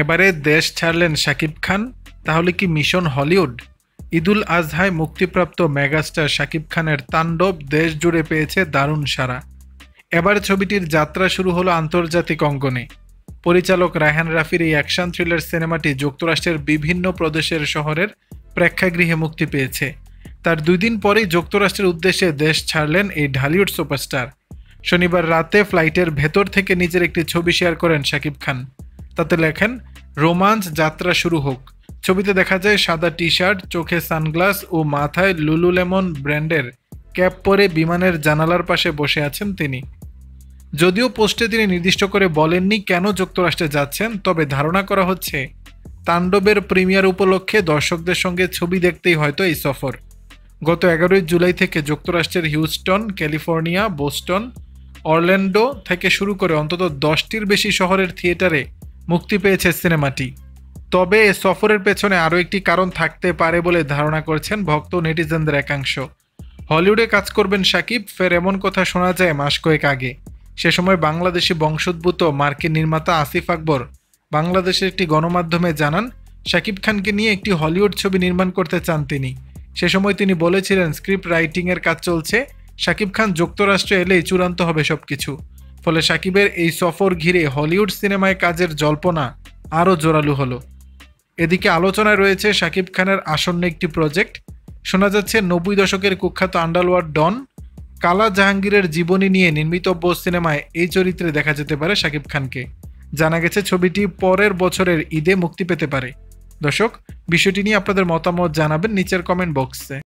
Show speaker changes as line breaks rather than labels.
এবারে দেশ ছাড়লেন শাকিব খান, তাহলে কি মিশন হলিউড? ঈদুল আজহায় মুক্তিপ্রাপ্ত মেগাস্টার শাকিব খানের তাণ্ডব দেশ জুড়ে পেয়েছে দারুণ সাড়া। এবার ছবিটির যাত্রা শুরু হলো আন্তর্জাতিক অঙ্গনে। পরিচালক রায়হান রাফির এই অ্যাকশন থ্রিলার সিনেমাটি যুক্তরাষ্ট্রের বিভিন্ন প্রদেশের শহরের প্রেক্ষাগৃহে মুক্তি পেয়েছে। তার 2 দিন পরেই যুক্তরাষ্ট্রের উদ্দেশ্যে দেশ ছাড়লেন এই ঢালিউড সুপারস্টার। শনিবার রাতে ফ্লাইটের ভেতর থেকে নিজের একটি ছবি শেয়ার করেন শাকিব খান। তাতে লেখেন, রোমাঞ্চ যাত্রা শুরু হোক। ছবিতে দেখা যায় সাদা টি শার্ট, চোখে সানগ্লাস ও মাথায় লুলুলেমন ব্র্যান্ডের ক্যাপ পরে বিমানের জানালার পাশে বসে আছেন তিনি। যদিও পোস্টে তিনি নির্দিষ্ট করে বলেননি কেন যুক্তরাষ্ট্রে যাচ্ছেন, তবে ধারণা করা হচ্ছে তাণ্ডবের প্রিমিয়ার উপলক্ষে দর্শকদের সঙ্গে ছবি দেখতেই হয়তো এই সফর। গত 11 জুলাই থেকে যুক্তরাষ্ট্রের হিউস্টন, ক্যালিফোর্নিয়া, বোস্টন, অরল্যান্ডো থেকে শুরু করে অন্তত 10টির বেশি শহরের থিয়েটারে মুক্তি পেয়েছে সিনেমাটি। তবে এ সফরের পেছনে আরও একটি কারণ থাকতে পারে বলে ধারণা করছেন ভক্ত নেটিজেনদের একাংশ। হলিউডে কাজ করবেন শাকিব, ফের এমন কথা শোনা যায় মাস কয়েক আগে। সে সময় বাংলাদেশি বংশোদ্ভূত মার্কিন নির্মাতা আসিফ আকবর বাংলাদেশের একটি গণমাধ্যমে জানান, শাকিব খানকে নিয়ে একটি হলিউড ছবি নির্মাণ করতে চান তিনি। সে সময় তিনি বলেছিলেন, স্ক্রিপ্ট রাইটিংয়ের কাজ চলছে, শাকিব খান যুক্তরাষ্ট্রে এলেই চূড়ান্ত হবে সবকিছু। ফলে শাকিবের এই সফর ঘিরে হলিউড সিনেমায় কাজের জল্পনা আরও জোরালো হলো। এদিকে আলোচনায় রয়েছে শাকিব খানের আসন্ন একটি প্রজেক্ট। শোনা যাচ্ছে 90 দশকের কুখ্যাত আন্ডারওয়ার্ল্ড ডন কালা জাহাঙ্গীরের জীবনী নিয়ে নির্মিতব্য সিনেমায় এই চরিত্রে দেখা যেতে পারে শাকিব খানকে। জানা গেছে ছবিটি পরের বছরের ঈদে মুক্তি পেতে পারে। দর্শক, বিষয়টি নিয়ে আপনাদের মতামত জানাবেন নিচের কমেন্ট বক্সে।